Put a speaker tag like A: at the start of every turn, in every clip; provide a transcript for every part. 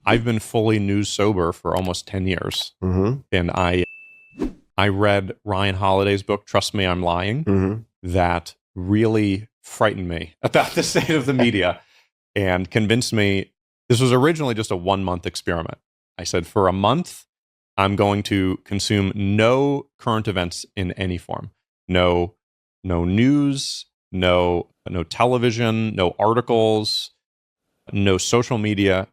A: I've been fully news sober for almost 10 years.
B: Mm-hmm.
A: And I read Ryan Holiday's book, Trust Me, I'm Lying,
B: Mm-hmm.
A: that really frightened me about the state of the media and convinced me this was originally just a 1-month experiment. I said, for a month, I'm going to consume no current events in any form. No news, no television, no articles, no social media.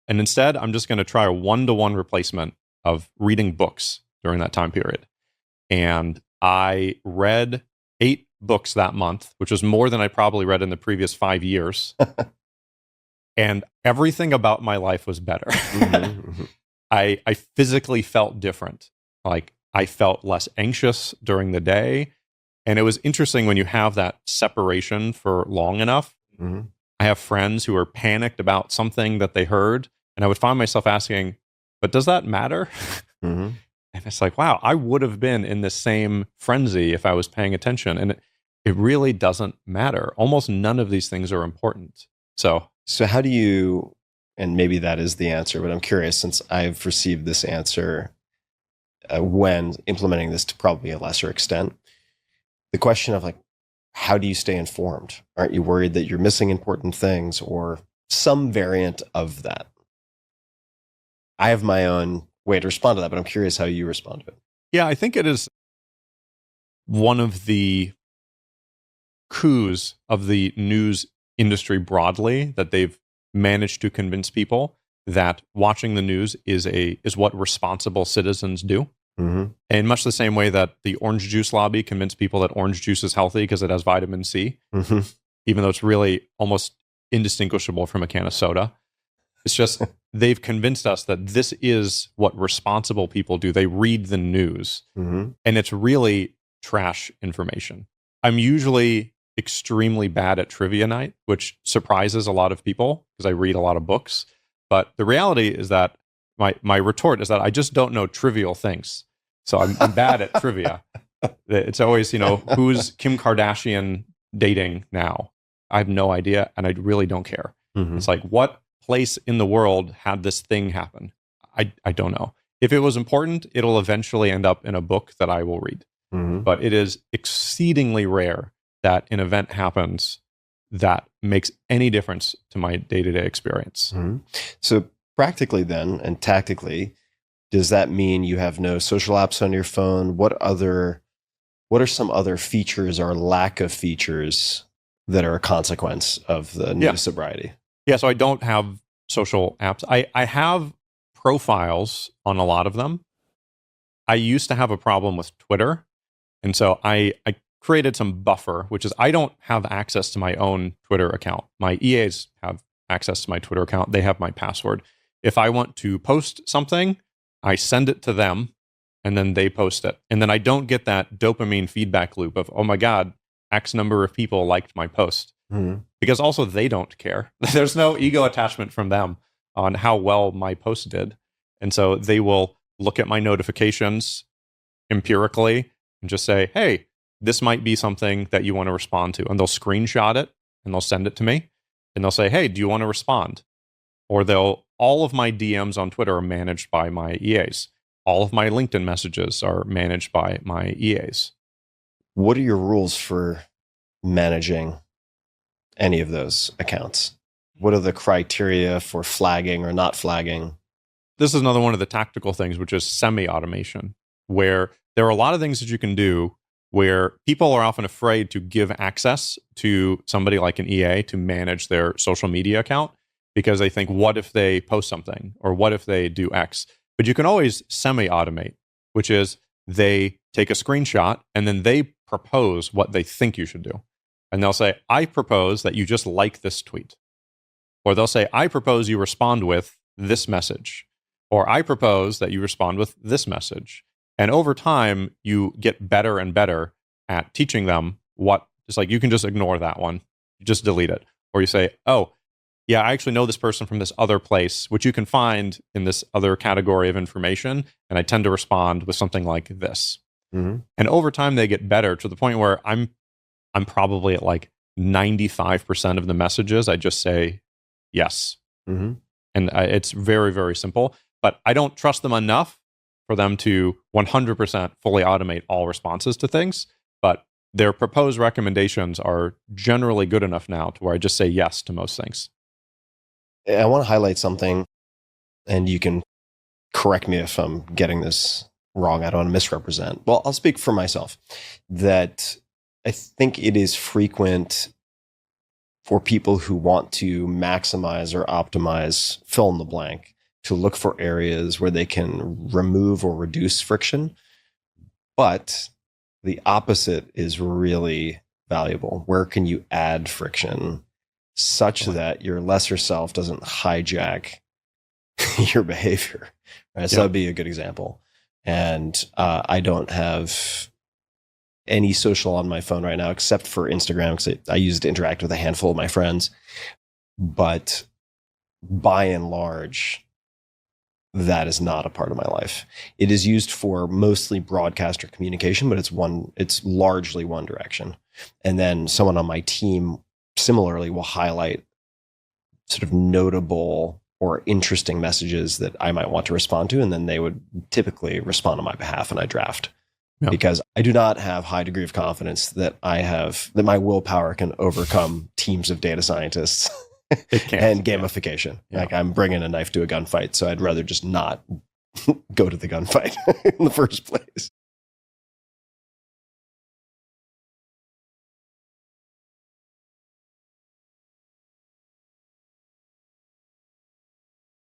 A: And instead, I'm just going to try a 1-to-1 replacement of reading books during that time period. And I read 8 books that month, which was more than I probably read in the previous 5 years. And everything about my life was better.
B: Mm-hmm.
A: I physically felt different. Like I felt less anxious during the day. And it was interesting when you have that separation for long enough.
B: Mm-hmm.
A: I have friends who are panicked about something that they heard. And I would find myself asking, but does that matter?
B: Mm-hmm.
A: And it's like, wow, I would have been in the same frenzy if I was paying attention. And it really doesn't matter. Almost none of these things are important. So
B: how do you, and maybe that is the answer, but I'm curious since I've received this answer when implementing this to probably a lesser extent, the question of like, how do you stay informed? Aren't you worried that you're missing important things or some variant of that? I have my own way to respond to that, but I'm curious how you respond to it.
A: yeah, I think it is one of the coups of the news industry broadly that they've managed to convince people that watching the news is what responsible citizens do.
B: Mm-hmm.
A: In much the same way that the orange juice lobby convinced people that orange juice is healthy because it has vitamin C,
B: Mm-hmm.
A: even though it's really almost indistinguishable from a can of soda. It's just they've convinced us that this is what responsible people do. They read the news,
B: Mm-hmm.
A: and it's really trash information. I'm usually extremely bad at trivia night, which surprises a lot of people because I read a lot of books. But the reality is that my retort is that I just don't know trivial things. So I'm bad at trivia. It's always, who's Kim Kardashian dating now? I have no idea, and I really don't care.
B: Mm-hmm.
A: It's like, what place in the world had this thing happen? I don't know. If it was important, it'll eventually end up in a book that I will read.
B: Mm-hmm.
A: But it is exceedingly rare that an event happens that makes any difference to my day-to-day experience.
B: Mm-hmm. So practically then, and tactically, does that mean you have no social apps on your phone? What are some other features or lack of features that are a consequence of the news sobriety?
A: Yeah, so I don't have social apps. I have profiles on a lot of them. I used to have a problem with Twitter. And so I created some buffer, which is I don't have access to my own Twitter account. My EAs have access to my Twitter account. They have my password. If I want to post something, I send it to them and then they post it. And then I don't get that dopamine feedback loop of, oh my God, X number of people liked my post.
B: Mm-hmm.
A: Because also they don't care. There's no ego attachment from them on how well my post did. And so they will look at my notifications empirically and just say, hey, this might be something that you want to respond to. And they'll screenshot it and they'll send it to me. And they'll say, hey, do you want to respond? Or all of my DMs on Twitter are managed by my EAs. All of my LinkedIn messages are managed by my EAs.
B: What are your rules for managing any of those accounts? What are the criteria for flagging or not flagging?
A: This is another one of the tactical things, which is semi-automation, where there are a lot of things that you can do where people are often afraid to give access to somebody like an EA to manage their social media account because they think, what if they post something or what if they do X? But you can always semi-automate, which is they take a screenshot and then they propose what they think you should do. And they'll say, I propose that you just like this tweet. Or they'll say, I propose you respond with this message. Or I propose that you respond with this message. And over time, you get better and better at teaching them it's like, you can just ignore that one. You just delete it. Or you say, oh, yeah, I actually know this person from this other place, which you can find in this other category of information. And I tend to respond with something like this.
B: Mm-hmm.
A: And over time, they get better to the point where I'm probably at like 95% of the messages, I just say yes.
B: Mm-hmm.
A: And it's very, very simple. But I don't trust them enough for them to 100% fully automate all responses to things. But their proposed recommendations are generally good enough now to where I just say yes to most things.
B: I want to highlight something, and you can correct me if I'm getting this wrong. I don't want to misrepresent. Well, I'll speak for myself, that I think it is frequent for people who want to maximize or optimize fill in the blank to look for areas where they can remove or reduce friction. But the opposite is really valuable. Where can you add friction such that your lesser self doesn't hijack your behavior? Right? So that'd be a good example. And I don't have any social on my phone right now except for Instagram, because I use it to interact with a handful of my friends. But by and large, that is not a part of my life. It is used for mostly broadcaster communication, but it's largely one direction. And then someone on my team similarly will highlight sort of notable or interesting messages that I might want to respond to. And then they would typically respond on my behalf, and I draft. Yeah. Because I do not have high degree of confidence that my willpower can overcome teams of data scientists and gamification. Yeah. Like, I'm bringing a knife to a gunfight, so I'd rather just not go to the gunfight in the first place.